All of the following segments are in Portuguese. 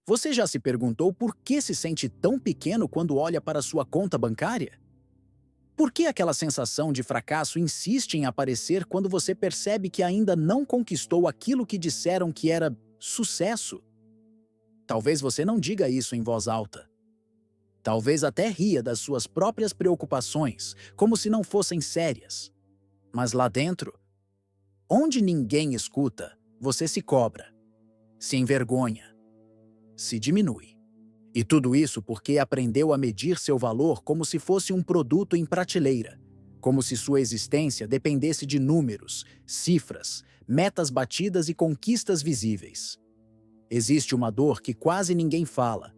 Você já se perguntou por que se sente tão pequeno quando olha para sua conta bancária? Por que aquela sensação de fracasso insiste em aparecer quando você percebe que ainda não conquistou aquilo que disseram que era sucesso? Talvez você não diga isso em voz alta. Talvez até ria das suas próprias preocupações, como se não fossem sérias. Mas lá dentro, onde ninguém escuta, você se cobra, se envergonha, se diminui. E tudo isso porque aprendeu a medir seu valor como se fosse um produto em prateleira, como se sua existência dependesse de números, cifras, metas batidas e conquistas visíveis. Existe uma dor que quase ninguém fala,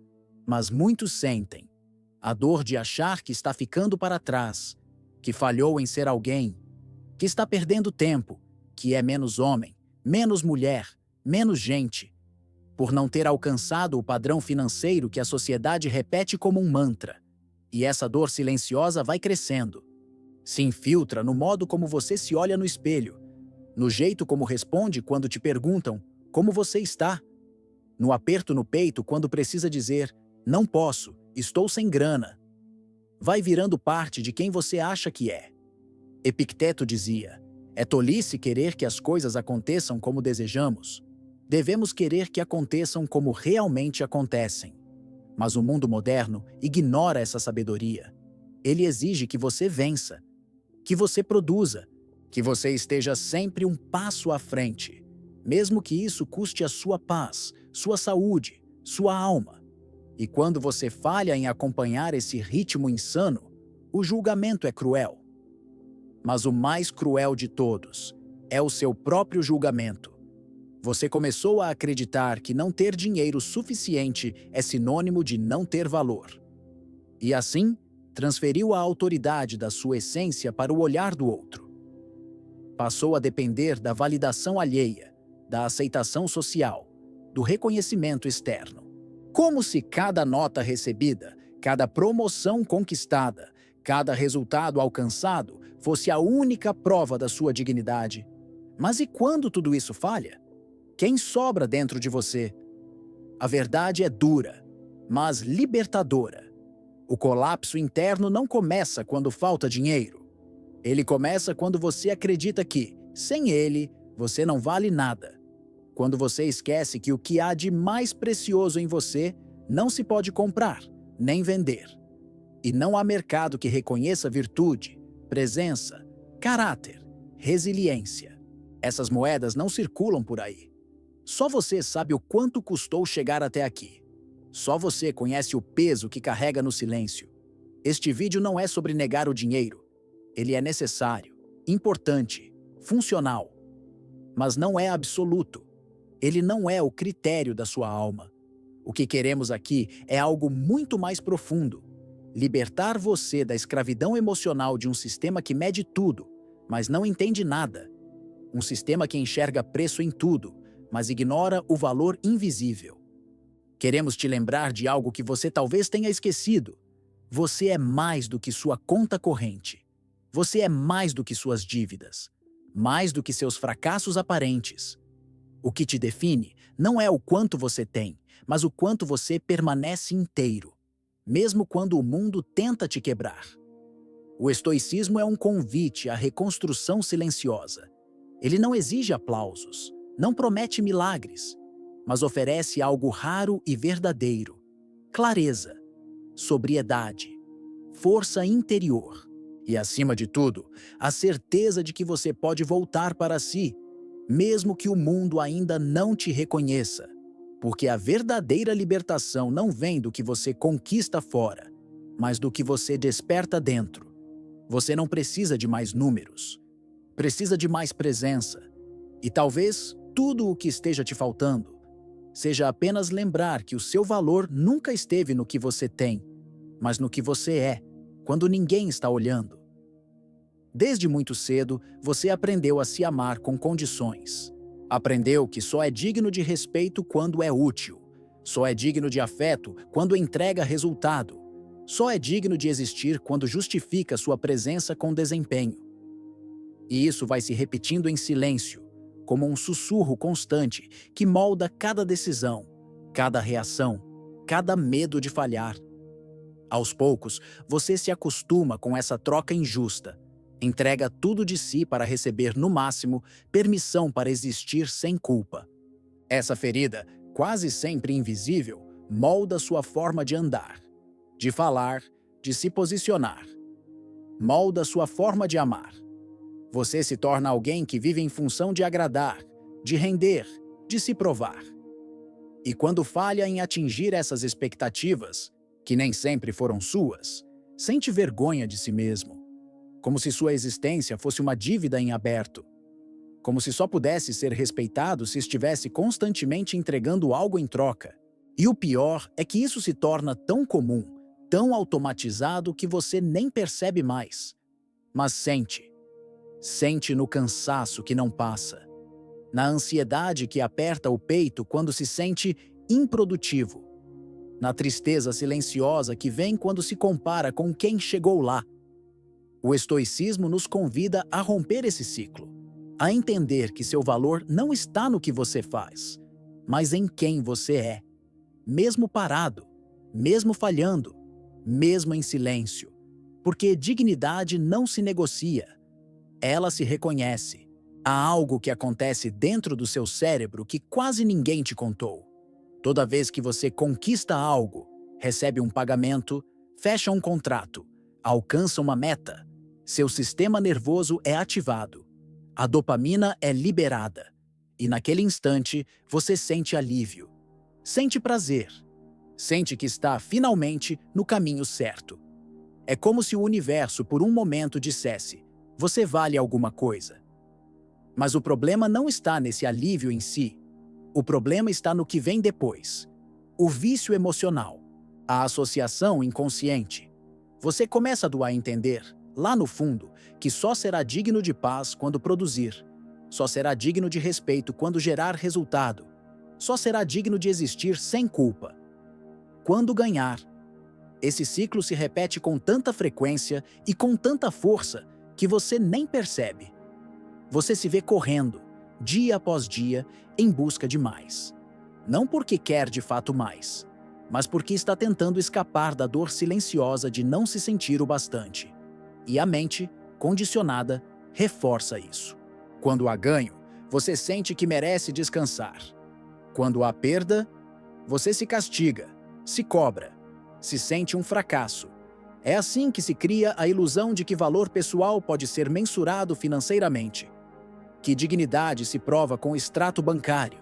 mas muitos sentem. A dor de achar que está ficando para trás, que falhou em ser alguém, que está perdendo tempo, que é menos homem, menos mulher, menos gente, por não ter alcançado o padrão financeiro que a sociedade repete como um mantra. E essa dor silenciosa vai crescendo. Se infiltra no modo como você se olha no espelho, no jeito como responde quando te perguntam como você está, no aperto no peito quando precisa dizer não posso, estou sem grana. Vai virando parte de quem você acha que é. Epicteto dizia: é tolice querer que as coisas aconteçam como desejamos. Devemos querer que aconteçam como realmente acontecem. Mas o mundo moderno ignora essa sabedoria. Ele exige que você vença, que você produza, que você esteja sempre um passo à frente, mesmo que isso custe a sua paz, sua saúde, sua alma. E quando você falha em acompanhar esse ritmo insano, o julgamento é cruel. Mas o mais cruel de todos é o seu próprio julgamento. Você começou a acreditar que não ter dinheiro suficiente é sinônimo de não ter valor. E assim, transferiu a autoridade da sua essência para o olhar do outro. Passou a depender da validação alheia, da aceitação social, do reconhecimento externo. Como se cada nota recebida, cada promoção conquistada, cada resultado alcançado fosse a única prova da sua dignidade. Mas e quando tudo isso falha? Quem sobra dentro de você? A verdade é dura, mas libertadora. O colapso interno não começa quando falta dinheiro. Ele começa quando você acredita que, sem ele, você não vale nada. Quando você esquece que o que há de mais precioso em você não se pode comprar, nem vender. E não há mercado que reconheça virtude, presença, caráter, resiliência. Essas moedas não circulam por aí. Só você sabe o quanto custou chegar até aqui. Só você conhece o peso que carrega no silêncio. Este vídeo não é sobre negar o dinheiro. Ele é necessário, importante, funcional. Mas não é absoluto. Ele não é o critério da sua alma. O que queremos aqui é algo muito mais profundo. Libertar você da escravidão emocional de um sistema que mede tudo, mas não entende nada. Um sistema que enxerga preço em tudo, mas ignora o valor invisível. Queremos te lembrar de algo que você talvez tenha esquecido. Você é mais do que sua conta corrente. Você é mais do que suas dívidas. Mais do que seus fracassos aparentes. O que te define não é o quanto você tem, mas o quanto você permanece inteiro, mesmo quando o mundo tenta te quebrar. O estoicismo é um convite à reconstrução silenciosa. Ele não exige aplausos, não promete milagres, mas oferece algo raro e verdadeiro: clareza, sobriedade, força interior e, acima de tudo, a certeza de que você pode voltar para si, mesmo que o mundo ainda não te reconheça, porque a verdadeira libertação não vem do que você conquista fora, mas do que você desperta dentro. Você não precisa de mais números, precisa de mais presença. E talvez tudo o que esteja te faltando seja apenas lembrar que o seu valor nunca esteve no que você tem, mas no que você é, quando ninguém está olhando. Desde muito cedo, você aprendeu a se amar com condições. Aprendeu que só é digno de respeito quando é útil. Só é digno de afeto quando entrega resultado. Só é digno de existir quando justifica sua presença com desempenho. E isso vai se repetindo em silêncio, como um sussurro constante que molda cada decisão, cada reação, cada medo de falhar. Aos poucos, você se acostuma com essa troca injusta. Entrega tudo de si para receber, no máximo, permissão para existir sem culpa. Essa ferida, quase sempre invisível, molda sua forma de andar, de falar, de se posicionar. Molda sua forma de amar. Você se torna alguém que vive em função de agradar, de render, de se provar. E quando falha em atingir essas expectativas, que nem sempre foram suas, sente vergonha de si mesmo, como se sua existência fosse uma dívida em aberto, como se só pudesse ser respeitado se estivesse constantemente entregando algo em troca. E o pior é que isso se torna tão comum, tão automatizado que você nem percebe mais. Mas sente no cansaço que não passa, na ansiedade que aperta o peito quando se sente improdutivo, na tristeza silenciosa que vem quando se compara com quem chegou lá. O estoicismo nos convida a romper esse ciclo, a entender que seu valor não está no que você faz, mas em quem você é, mesmo parado, mesmo falhando, mesmo em silêncio, porque dignidade não se negocia, ela se reconhece. Há algo que acontece dentro do seu cérebro que quase ninguém te contou. Toda vez que você conquista algo, recebe um pagamento, fecha um contrato, alcança uma meta, seu sistema nervoso é ativado, a dopamina é liberada, e naquele instante você sente alívio, sente prazer, sente que está finalmente no caminho certo. É como se o universo por um momento dissesse: você vale alguma coisa. Mas o problema não está nesse alívio em si. O problema está no que vem depois. O vício emocional, a associação inconsciente. Você começa a entender, lá no fundo, que só será digno de paz quando produzir. Só será digno de respeito quando gerar resultado. Só será digno de existir sem culpa quando ganhar. Esse ciclo se repete com tanta frequência e com tanta força que você nem percebe. Você se vê correndo, dia após dia, em busca de mais. Não porque quer de fato mais, mas porque está tentando escapar da dor silenciosa de não se sentir o bastante. E a mente, condicionada, reforça isso. Quando há ganho, você sente que merece descansar. Quando há perda, você se castiga, se cobra, se sente um fracasso. É assim que se cria a ilusão de que valor pessoal pode ser mensurado financeiramente, que dignidade se prova com extrato bancário,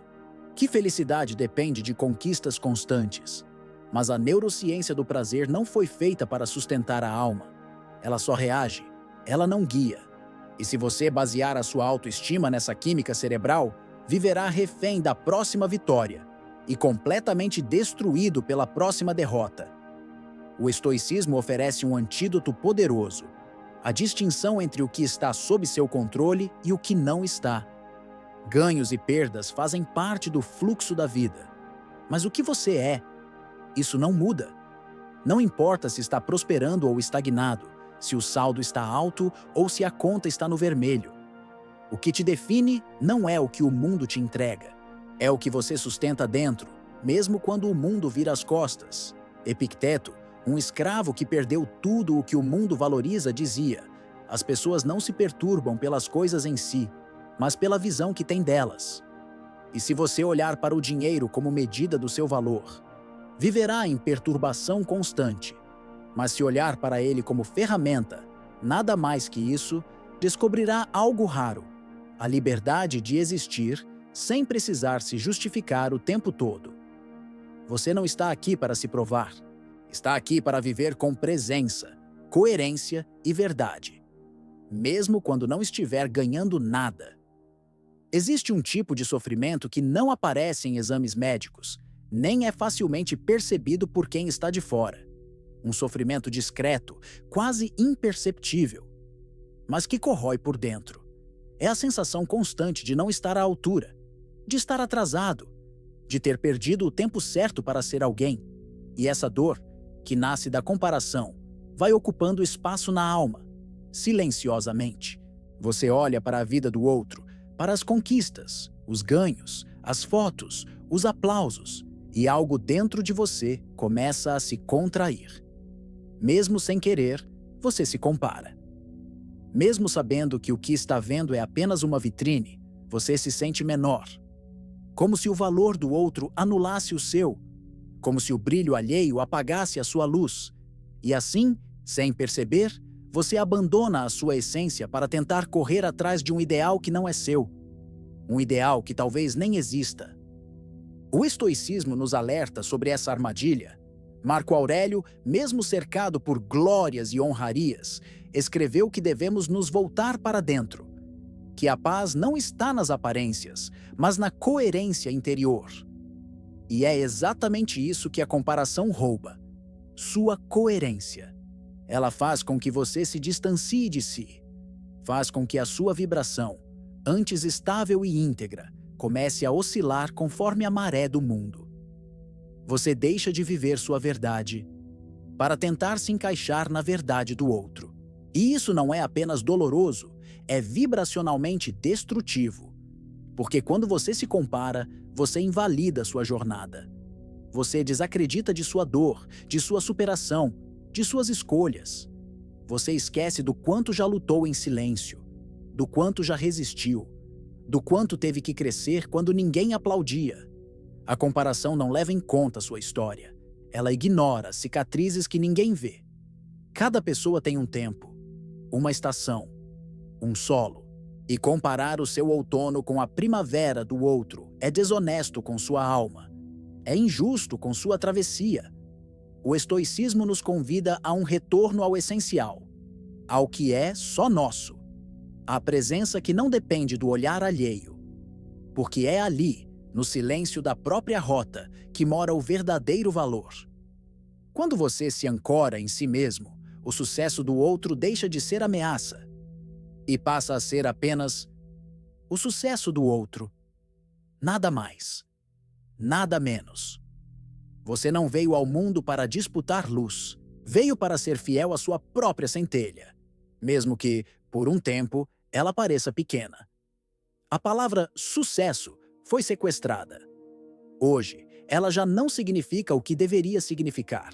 que felicidade depende de conquistas constantes. Mas a neurociência do prazer não foi feita para sustentar a alma. Ela só reage, ela não guia. E se você basear a sua autoestima nessa química cerebral, viverá refém da próxima vitória e completamente destruído pela próxima derrota. O estoicismo oferece um antídoto poderoso, a distinção entre o que está sob seu controle e o que não está. Ganhos e perdas fazem parte do fluxo da vida. Mas o que você é, isso não muda. Não importa se está prosperando ou estagnado, se o saldo está alto ou se a conta está no vermelho. O que te define não é o que o mundo te entrega, é o que você sustenta dentro, mesmo quando o mundo vira as costas. Epicteto, um escravo que perdeu tudo o que o mundo valoriza, dizia: as pessoas não se perturbam pelas coisas em si, mas pela visão que têm delas. E se você olhar para o dinheiro como medida do seu valor, viverá em perturbação constante. Mas se olhar para ele como ferramenta, nada mais que isso, descobrirá algo raro: a liberdade de existir sem precisar se justificar o tempo todo. Você não está aqui para se provar. Está aqui para viver com presença, coerência e verdade, mesmo quando não estiver ganhando nada. Existe um tipo de sofrimento que não aparece em exames médicos, nem é facilmente percebido por quem está de fora. Um sofrimento discreto, quase imperceptível, mas que corrói por dentro. É a sensação constante de não estar à altura, de estar atrasado, de ter perdido o tempo certo para ser alguém. E essa dor, que nasce da comparação, vai ocupando espaço na alma, silenciosamente. Você olha para a vida do outro, para as conquistas, os ganhos, as fotos, os aplausos, e algo dentro de você começa a se contrair. Mesmo sem querer, você se compara. Mesmo sabendo que o que está vendo é apenas uma vitrine, você se sente menor. Como se o valor do outro anulasse o seu, como se o brilho alheio apagasse a sua luz. E assim, sem perceber, você abandona a sua essência para tentar correr atrás de um ideal que não é seu. Um ideal que talvez nem exista. O estoicismo nos alerta sobre essa armadilha. Marco Aurélio, mesmo cercado por glórias e honrarias, escreveu que devemos nos voltar para dentro, que a paz não está nas aparências, mas na coerência interior. E é exatamente isso que a comparação rouba: sua coerência. Ela faz com que você se distancie de si, faz com que a sua vibração, antes estável e íntegra, comece a oscilar conforme a maré do mundo. Você deixa de viver sua verdade para tentar se encaixar na verdade do outro. E isso não é apenas doloroso, é vibracionalmente destrutivo. Porque quando você se compara, você invalida sua jornada. Você desacredita de sua dor, de sua superação, de suas escolhas. Você esquece do quanto já lutou em silêncio, do quanto já resistiu, do quanto teve que crescer quando ninguém aplaudia. A comparação não leva em conta sua história. Ela ignora as cicatrizes que ninguém vê. Cada pessoa tem um tempo, uma estação, um solo. E comparar o seu outono com a primavera do outro é desonesto com sua alma. É injusto com sua travessia. O estoicismo nos convida a um retorno ao essencial, ao que é só nosso. À presença que não depende do olhar alheio. Porque é ali, no silêncio da própria rota, que mora o verdadeiro valor. Quando você se ancora em si mesmo, o sucesso do outro deixa de ser ameaça e passa a ser apenas o sucesso do outro. Nada mais, nada menos. Você não veio ao mundo para disputar luz, veio para ser fiel à sua própria centelha, mesmo que, por um tempo, ela pareça pequena. A palavra sucesso foi sequestrada. Hoje, ela já não significa o que deveria significar.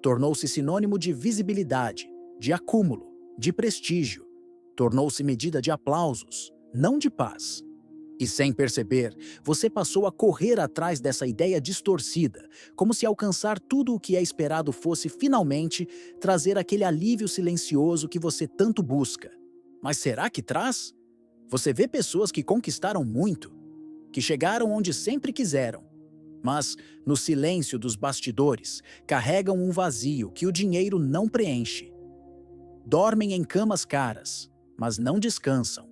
Tornou-se sinônimo de visibilidade, de acúmulo, de prestígio. Tornou-se medida de aplausos, não de paz. E sem perceber, você passou a correr atrás dessa ideia distorcida, como se alcançar tudo o que é esperado fosse finalmente trazer aquele alívio silencioso que você tanto busca. Mas será que traz? Você vê pessoas que conquistaram muito, que chegaram onde sempre quiseram, mas, no silêncio dos bastidores, carregam um vazio que o dinheiro não preenche. Dormem em camas caras, mas não descansam.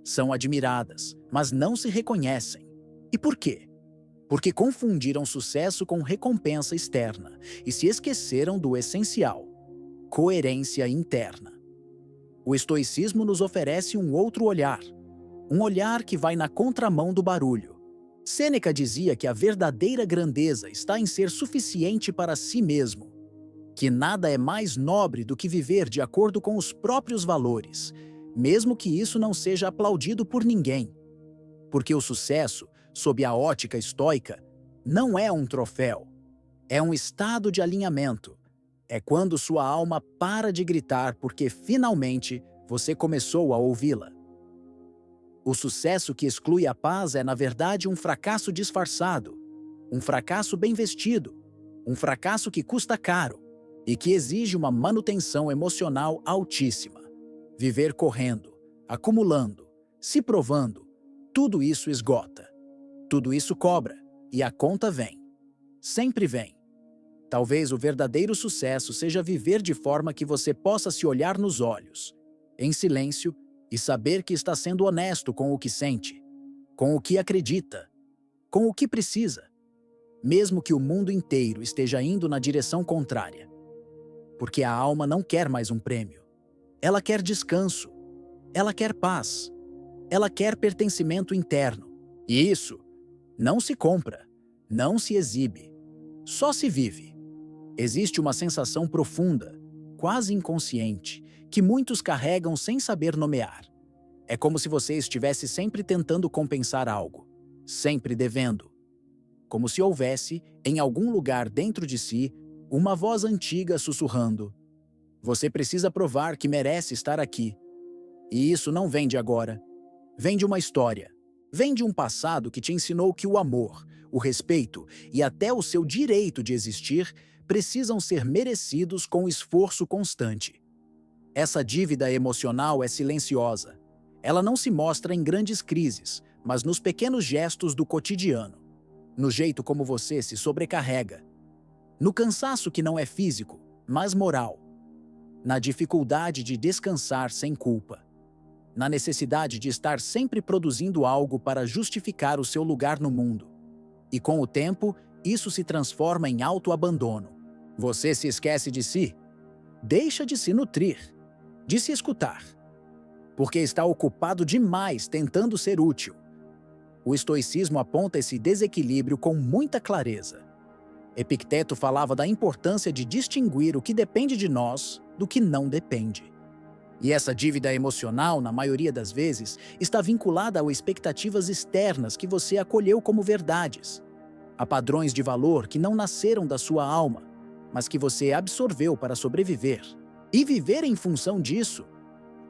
São admiradas, mas não se reconhecem. E por quê? Porque confundiram sucesso com recompensa externa e se esqueceram do essencial: coerência interna. O estoicismo nos oferece um outro olhar, um olhar que vai na contramão do barulho. Sêneca dizia que a verdadeira grandeza está em ser suficiente para si mesmo, que nada é mais nobre do que viver de acordo com os próprios valores, mesmo que isso não seja aplaudido por ninguém. Porque o sucesso, sob a ótica estoica, não é um troféu, é um estado de alinhamento. É quando sua alma para de gritar porque finalmente você começou a ouvi-la. O sucesso que exclui a paz é, na verdade, um fracasso disfarçado, um fracasso bem vestido, um fracasso que custa caro e que exige uma manutenção emocional altíssima. Viver correndo, acumulando, se provando, tudo isso esgota. Tudo isso cobra e a conta vem. Sempre vem. Talvez o verdadeiro sucesso seja viver de forma que você possa se olhar nos olhos, em silêncio, e saber que está sendo honesto com o que sente, com o que acredita, com o que precisa, mesmo que o mundo inteiro esteja indo na direção contrária. Porque a alma não quer mais um prêmio. Ela quer descanso, ela quer paz, ela quer pertencimento interno. E isso não se compra, não se exibe, só se vive. Existe uma sensação profunda, quase inconsciente, que muitos carregam sem saber nomear. É como se você estivesse sempre tentando compensar algo, sempre devendo. como se houvesse, em algum lugar dentro de si, uma voz antiga sussurrando: "Você precisa provar que merece estar aqui." E isso não vem de agora. Vem de uma história. Vem de um passado que te ensinou que o amor, o respeito e até o seu direito de existir precisam ser merecidos com esforço constante. Essa dívida emocional é silenciosa. Ela não se mostra em grandes crises, mas nos pequenos gestos do cotidiano. No jeito como você se sobrecarrega. No cansaço que não é físico, mas moral. Na dificuldade de descansar sem culpa. Na necessidade de estar sempre produzindo algo para justificar o seu lugar no mundo. E com o tempo, isso se transforma em autoabandono. Você se esquece de si. Deixa de se nutrir, de se escutar. Porque está ocupado demais tentando ser útil. O estoicismo aponta esse desequilíbrio com muita clareza. Epicteto falava da importância de distinguir o que depende de nós do que não depende. E essa dívida emocional, na maioria das vezes, está vinculada a expectativas externas que você acolheu como verdades, a padrões de valor que não nasceram da sua alma, mas que você absorveu para sobreviver. E viver em função disso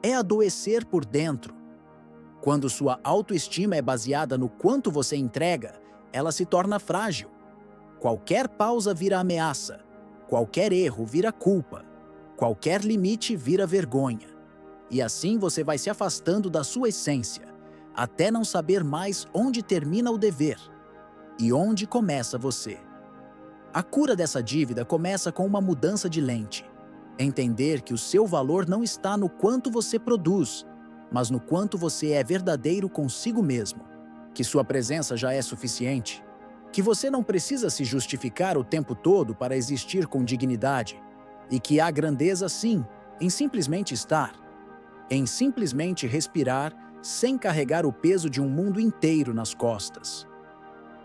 é adoecer por dentro. Quando sua autoestima é baseada no quanto você entrega, ela se torna frágil. Qualquer pausa vira ameaça, qualquer erro vira culpa, qualquer limite vira vergonha. E assim você vai se afastando da sua essência, até não saber mais onde termina o dever e onde começa você. A cura dessa dívida começa com uma mudança de lente. Entender que o seu valor não está no quanto você produz, mas no quanto você é verdadeiro consigo mesmo. Que sua presença já é suficiente. Que você não precisa se justificar o tempo todo para existir com dignidade. E que há grandeza, sim, em simplesmente estar. Em simplesmente respirar sem carregar o peso de um mundo inteiro nas costas.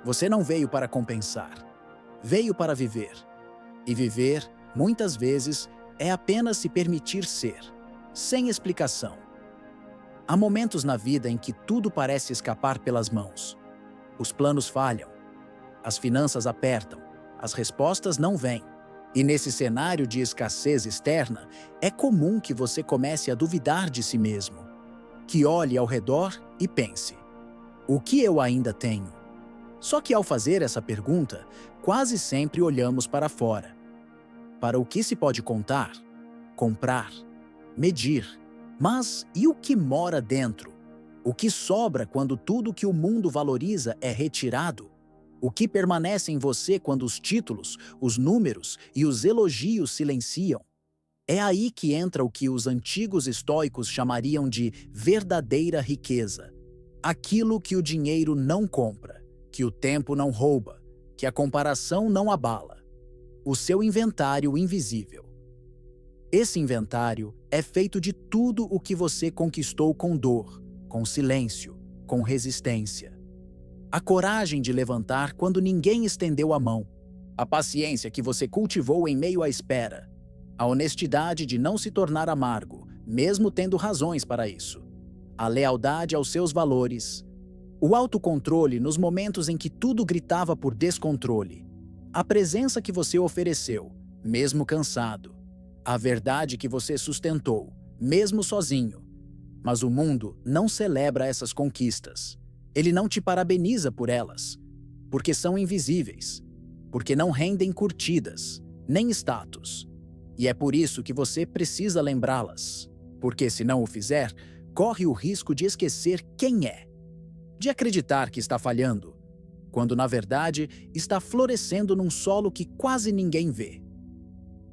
Você não veio para compensar. Veio para viver. E viver, muitas vezes, é apenas se permitir ser, sem explicação. Há momentos na vida em que tudo parece escapar pelas mãos. Os planos falham. As finanças apertam. As respostas não vêm. E nesse cenário de escassez externa, é comum que você comece a duvidar de si mesmo. Que olhe ao redor e pense: o que eu ainda tenho? Só que ao fazer essa pergunta, quase sempre olhamos para fora. Para o que se pode contar, comprar, medir. Mas e o que mora dentro? O que sobra quando tudo que o mundo valoriza é retirado? O que permanece em você quando os títulos, os números e os elogios silenciam? É aí que entra o que os antigos estoicos chamariam de verdadeira riqueza. Aquilo que o dinheiro não compra, que o tempo não rouba, que a comparação não abala. O seu inventário invisível. Esse inventário é feito de tudo o que você conquistou com dor, com silêncio, com resistência. A coragem de levantar quando ninguém estendeu a mão. A paciência que você cultivou em meio à espera. A honestidade de não se tornar amargo, mesmo tendo razões para isso. A lealdade aos seus valores. O autocontrole nos momentos em que tudo gritava por descontrole. A presença que você ofereceu, mesmo cansado. A verdade que você sustentou, mesmo sozinho. Mas o mundo não celebra essas conquistas. Ele não te parabeniza por elas, porque são invisíveis, porque não rendem curtidas, nem status. E é por isso que você precisa lembrá-las, porque se não o fizer, corre o risco de esquecer quem é, de acreditar que está falhando, quando na verdade está florescendo num solo que quase ninguém vê.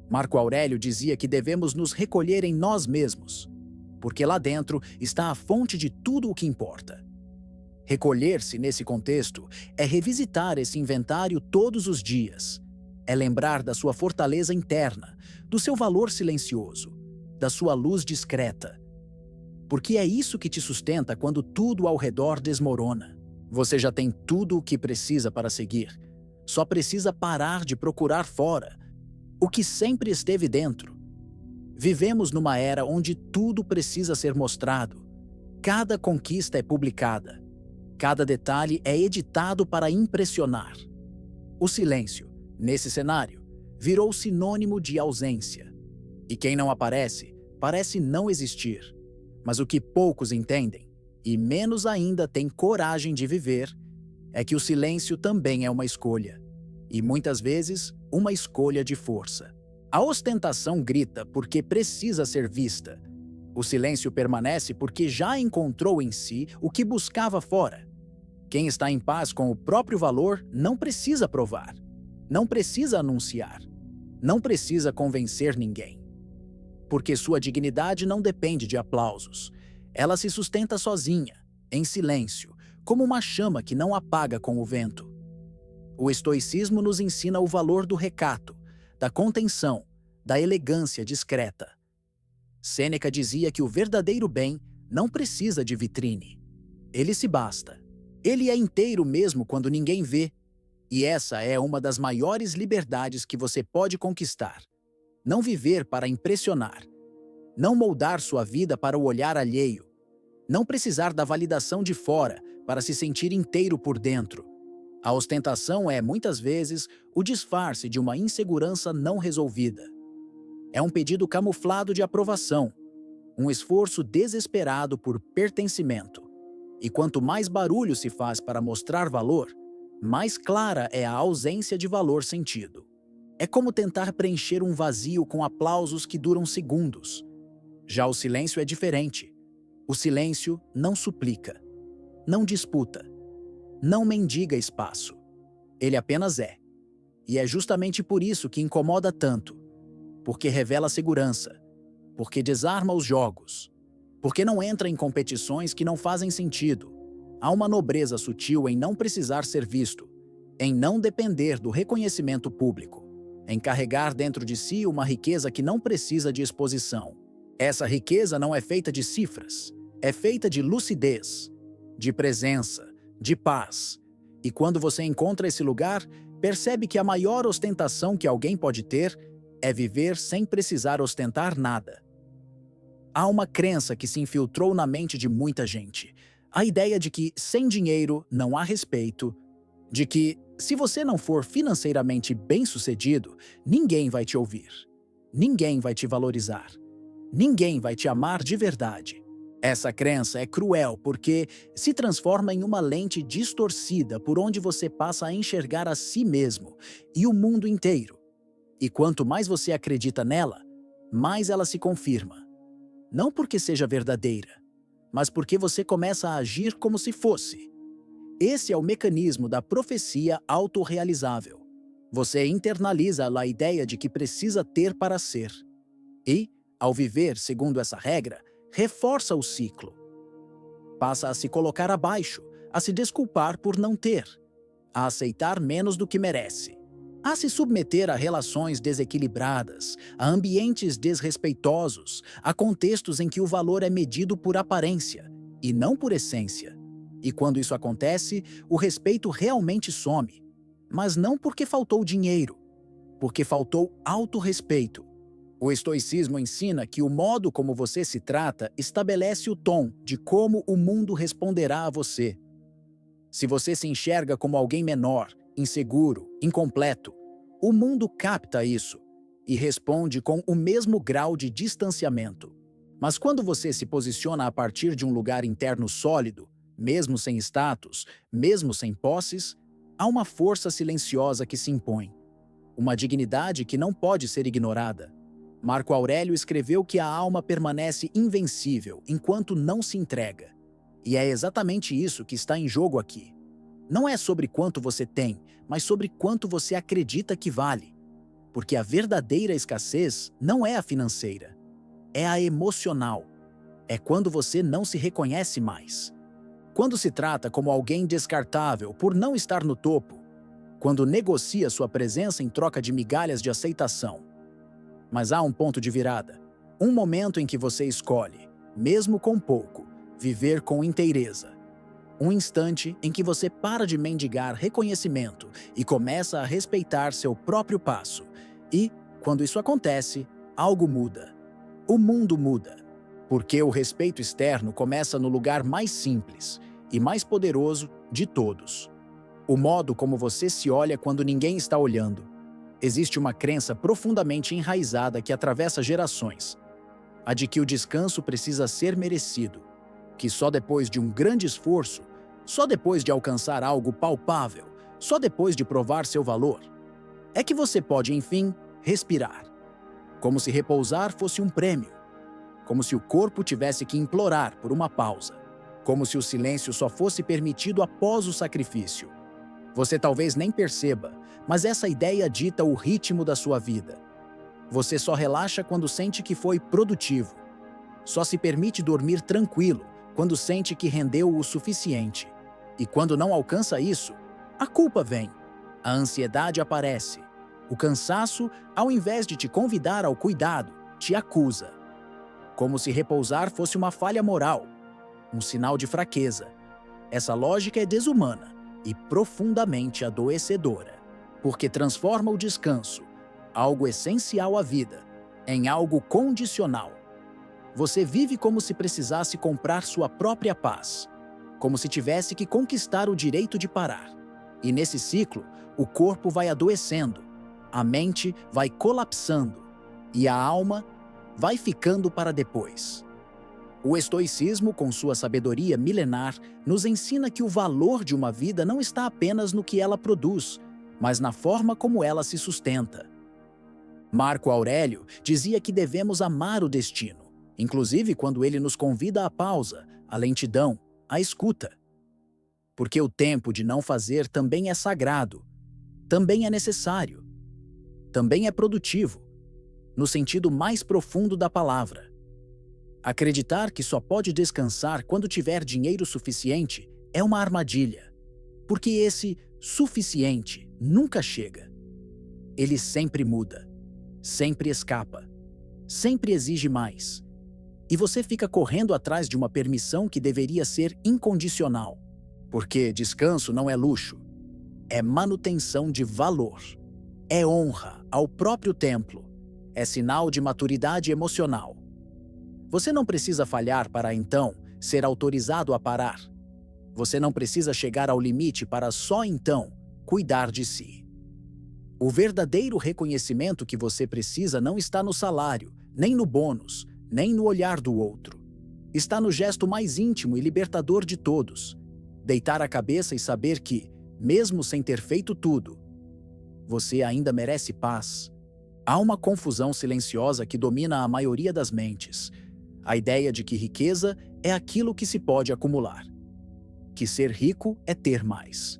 Marco Aurélio dizia que devemos nos recolher em nós mesmos, porque lá dentro está a fonte de tudo o que importa. Recolher-se nesse contexto é revisitar esse inventário todos os dias. É lembrar da sua fortaleza interna, do seu valor silencioso, da sua luz discreta. Porque é isso que te sustenta quando tudo ao redor desmorona. Você já tem tudo o que precisa para seguir. Só precisa parar de procurar fora o que sempre esteve dentro. Vivemos numa era onde tudo precisa ser mostrado. Cada conquista é publicada. Cada detalhe é editado para impressionar. O silêncio, nesse cenário, virou sinônimo de ausência. E quem não aparece, parece não existir. Mas o que poucos entendem, e menos ainda têm coragem de viver, é que o silêncio também é uma escolha. E muitas vezes, uma escolha de força. A ostentação grita porque precisa ser vista. O silêncio permanece porque já encontrou em si o que buscava fora. Quem está em paz com o próprio valor não precisa provar, não precisa anunciar, não precisa convencer ninguém. Porque sua dignidade não depende de aplausos. Ela se sustenta sozinha, em silêncio, como uma chama que não apaga com o vento. O estoicismo nos ensina o valor do recato, da contenção, da elegância discreta. Sêneca dizia que o verdadeiro bem não precisa de vitrine. Ele se basta. Ele é inteiro mesmo quando ninguém vê. E essa é uma das maiores liberdades que você pode conquistar. Não viver para impressionar. Não moldar sua vida para o olhar alheio. Não precisar da validação de fora para se sentir inteiro por dentro. A ostentação é, muitas vezes, o disfarce de uma insegurança não resolvida. É um pedido camuflado de aprovação, um esforço desesperado por pertencimento. E quanto mais barulho se faz para mostrar valor, mais clara é a ausência de valor sentido. É como tentar preencher um vazio com aplausos que duram segundos. Já o silêncio é diferente. O silêncio não suplica, não disputa, não mendiga espaço. Ele apenas é. E é justamente por isso que incomoda tanto. Porque revela segurança, porque desarma os jogos, porque não entra em competições que não fazem sentido. Há uma nobreza sutil em não precisar ser visto, em não depender do reconhecimento público, em carregar dentro de si uma riqueza que não precisa de exposição. Essa riqueza não é feita de cifras, é feita de lucidez, de presença, de paz. E quando você encontra esse lugar, percebe que a maior ostentação que alguém pode ter é viver sem precisar ostentar nada. Há uma crença que se infiltrou na mente de muita gente. A ideia de que sem dinheiro não há respeito, de que se você não for financeiramente bem-sucedido, ninguém vai te ouvir, ninguém vai te valorizar, ninguém vai te amar de verdade. Essa crença é cruel porque se transforma em uma lente distorcida por onde você passa a enxergar a si mesmo e o mundo inteiro. E quanto mais você acredita nela, mais ela se confirma. Não porque seja verdadeira, mas porque você começa a agir como se fosse. Esse é o mecanismo da profecia autorrealizável. Você internaliza a ideia de que precisa ter para ser. E, ao viver segundo essa regra, reforça o ciclo. Passa a se colocar abaixo, a se desculpar por não ter, a aceitar menos do que merece, a se submeter a relações desequilibradas, a ambientes desrespeitosos, a contextos em que o valor é medido por aparência e não por essência. E quando isso acontece, o respeito realmente some. Mas não porque faltou dinheiro, porque faltou autorrespeito. O estoicismo ensina que o modo como você se trata estabelece o tom de como o mundo responderá a você. Se você se enxerga como alguém menor, inseguro, incompleto, o mundo capta isso e responde com o mesmo grau de distanciamento. Mas quando você se posiciona a partir de um lugar interno sólido, mesmo sem status, mesmo sem posses, há uma força silenciosa que se impõe. Uma dignidade que não pode ser ignorada. Marco Aurélio escreveu que a alma permanece invencível enquanto não se entrega. E é exatamente isso que está em jogo aqui. Não é sobre quanto você tem, mas sobre quanto você acredita que vale. Porque a verdadeira escassez não é a financeira, é a emocional. É quando você não se reconhece mais. Quando se trata como alguém descartável por não estar no topo. Quando negocia sua presença em troca de migalhas de aceitação. Mas há um ponto de virada. Um momento em que você escolhe, mesmo com pouco, viver com inteireza. Um instante em que você para de mendigar reconhecimento e começa a respeitar seu próprio passo. E, quando isso acontece, algo muda. O mundo muda. Porque o respeito externo começa no lugar mais simples e mais poderoso de todos. O modo como você se olha quando ninguém está olhando. Existe uma crença profundamente enraizada que atravessa gerações, a de que o descanso precisa ser merecido, que só depois de um grande esforço, só depois de alcançar algo palpável, só depois de provar seu valor, é que você pode, enfim, respirar. Como se repousar fosse um prêmio, como se o corpo tivesse que implorar por uma pausa, como se o silêncio só fosse permitido após o sacrifício. Você talvez nem perceba, mas essa ideia dita o ritmo da sua vida. Você só relaxa quando sente que foi produtivo. Só se permite dormir tranquilo quando sente que rendeu o suficiente. E quando não alcança isso, a culpa vem. A ansiedade aparece. O cansaço, ao invés de te convidar ao cuidado, te acusa. Como se repousar fosse uma falha moral, um sinal de fraqueza. Essa lógica é desumana e profundamente adoecedora, porque transforma o descanso, algo essencial à vida, em algo condicional. Você vive como se precisasse comprar sua própria paz, como se tivesse que conquistar o direito de parar. E nesse ciclo, o corpo vai adoecendo, a mente vai colapsando e a alma vai ficando para depois. O estoicismo, com sua sabedoria milenar, nos ensina que o valor de uma vida não está apenas no que ela produz, mas na forma como ela se sustenta. Marco Aurélio dizia que devemos amar o destino, inclusive quando ele nos convida à pausa, à lentidão, à escuta. Porque o tempo de não fazer também é sagrado, também é necessário, também é produtivo, no sentido mais profundo da palavra. Acreditar que só pode descansar quando tiver dinheiro suficiente é uma armadilha, porque esse suficiente nunca chega. Ele sempre muda, sempre escapa, sempre exige mais. E você fica correndo atrás de uma permissão que deveria ser incondicional, porque descanso não é luxo, é manutenção de valor, é honra ao próprio templo, é sinal de maturidade emocional. Você não precisa falhar para, então, ser autorizado a parar. Você não precisa chegar ao limite para só, então, cuidar de si. O verdadeiro reconhecimento que você precisa não está no salário, nem no bônus, nem no olhar do outro. Está no gesto mais íntimo e libertador de todos. Deitar a cabeça e saber que, mesmo sem ter feito tudo, você ainda merece paz. Há uma confusão silenciosa que domina a maioria das mentes. A ideia de que riqueza é aquilo que se pode acumular. Que ser rico é ter mais.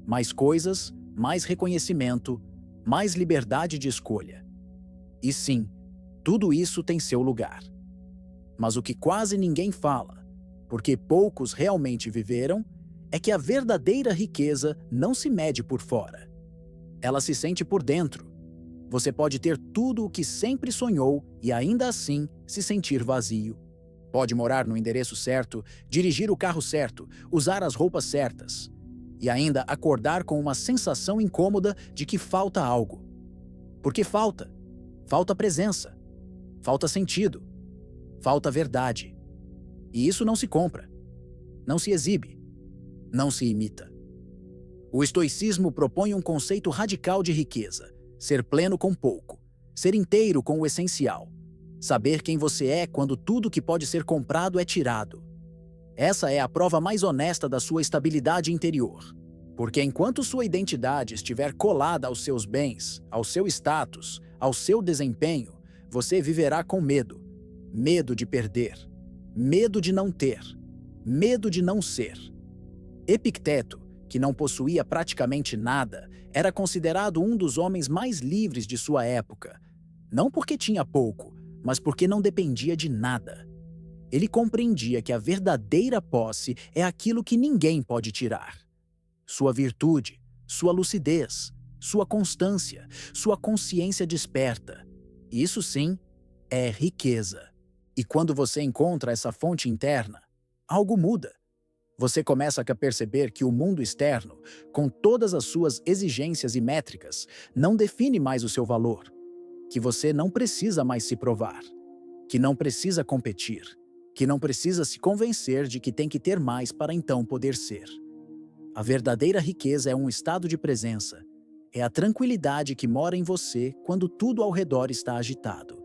Mais coisas, mais reconhecimento, mais liberdade de escolha. E sim, tudo isso tem seu lugar. Mas o que quase ninguém fala, porque poucos realmente viveram, é que a verdadeira riqueza não se mede por fora. Ela se sente por dentro. Você pode ter tudo o que sempre sonhou e ainda assim se sentir vazio. Pode morar no endereço certo, dirigir o carro certo, usar as roupas certas e ainda acordar com uma sensação incômoda de que falta algo. Porque falta. Falta presença. Falta sentido. Falta verdade. E isso não se compra. Não se exibe. Não se imita. O estoicismo propõe um conceito radical de riqueza. Ser pleno com pouco, ser inteiro com o essencial, saber quem você é quando tudo que pode ser comprado é tirado. Essa é a prova mais honesta da sua estabilidade interior, porque enquanto sua identidade estiver colada aos seus bens, ao seu status, ao seu desempenho, você viverá com medo. Medo de perder, medo de não ter, medo de não ser. Epicteto, que não possuía praticamente nada, era considerado um dos homens mais livres de sua época. Não porque tinha pouco, mas porque não dependia de nada. Ele compreendia que a verdadeira posse é aquilo que ninguém pode tirar. Sua virtude, sua lucidez, sua constância, sua consciência desperta. Isso sim é riqueza. E quando você encontra essa fonte interna, algo muda. Você começa a perceber que o mundo externo, com todas as suas exigências e métricas, não define mais o seu valor, que você não precisa mais se provar, que não precisa competir, que não precisa se convencer de que tem que ter mais para então poder ser. A verdadeira riqueza é um estado de presença. É a tranquilidade que mora em você quando tudo ao redor está agitado.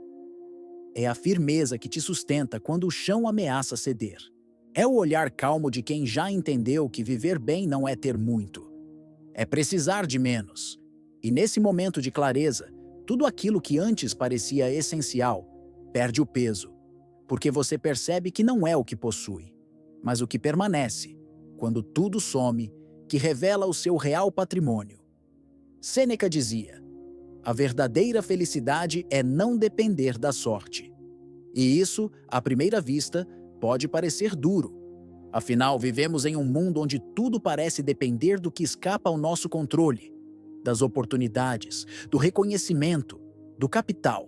É a firmeza que te sustenta quando o chão ameaça ceder. É o olhar calmo de quem já entendeu que viver bem não é ter muito. É precisar de menos. E nesse momento de clareza, tudo aquilo que antes parecia essencial perde o peso, porque você percebe que não é o que possui, mas o que permanece, quando tudo some, que revela o seu real patrimônio. Sêneca dizia: a verdadeira felicidade é não depender da sorte. E isso, à primeira vista, pode parecer duro. Afinal, vivemos em um mundo onde tudo parece depender do que escapa ao nosso controle, das oportunidades, do reconhecimento, do capital.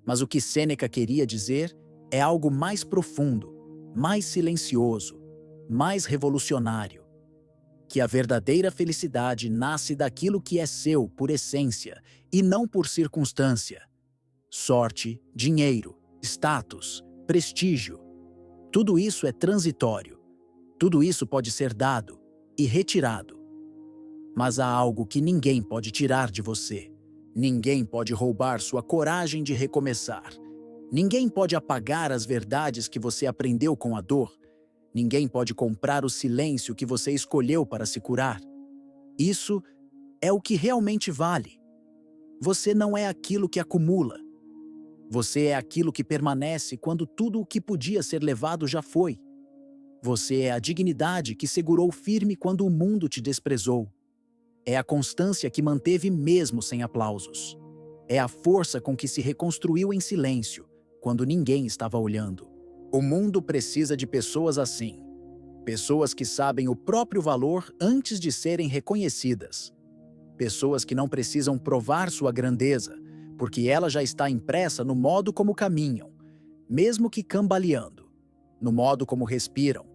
Mas o que Sêneca queria dizer é algo mais profundo, mais silencioso, mais revolucionário. Que a verdadeira felicidade nasce daquilo que é seu por essência e não por circunstância. Sorte, dinheiro, status, prestígio. Tudo isso é transitório. Tudo isso pode ser dado e retirado. Mas há algo que ninguém pode tirar de você. Ninguém pode roubar sua coragem de recomeçar. Ninguém pode apagar as verdades que você aprendeu com a dor. Ninguém pode comprar o silêncio que você escolheu para se curar. Isso é o que realmente vale. Você não é aquilo que acumula. Você é aquilo que permanece quando tudo o que podia ser levado já foi. Você é a dignidade que segurou firme quando o mundo te desprezou. É a constância que manteve mesmo sem aplausos. É a força com que se reconstruiu em silêncio, quando ninguém estava olhando. O mundo precisa de pessoas assim. Pessoas que sabem o próprio valor antes de serem reconhecidas. Pessoas que não precisam provar sua grandeza, porque ela já está impressa no modo como caminham, mesmo que cambaleando, no modo como respiram,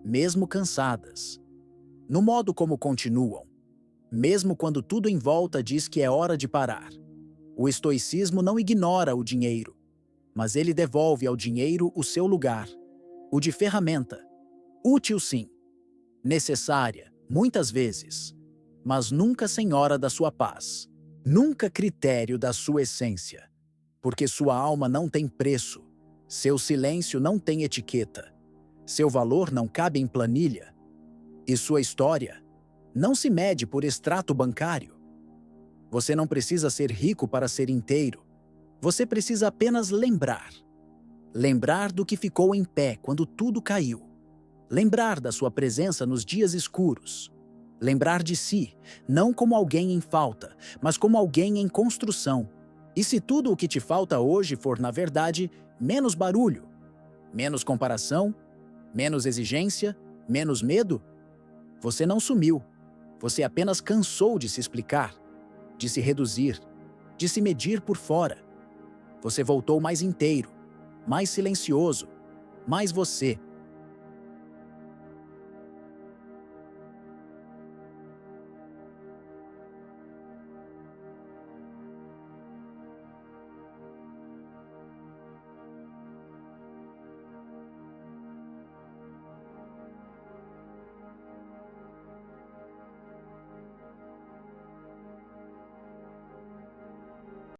mesmo cansadas, no modo como continuam, mesmo quando tudo em volta diz que é hora de parar. O estoicismo não ignora o dinheiro, mas ele devolve ao dinheiro o seu lugar, o de ferramenta. Útil sim, necessária, muitas vezes, mas nunca senhora da sua paz, nunca critério da sua essência, porque sua alma não tem preço, seu silêncio não tem etiqueta, seu valor não cabe em planilha, e sua história não se mede por extrato bancário. Você não precisa ser rico para ser inteiro, você precisa apenas lembrar. Lembrar do que ficou em pé quando tudo caiu. Lembrar da sua presença nos dias escuros. Lembrar de si, não como alguém em falta, mas como alguém em construção. E se tudo o que te falta hoje for, na verdade, menos barulho, menos comparação, menos exigência, menos medo, você não sumiu. Você apenas cansou de se explicar, de se reduzir, de se medir por fora. Você voltou mais inteiro, mais silencioso, mais você.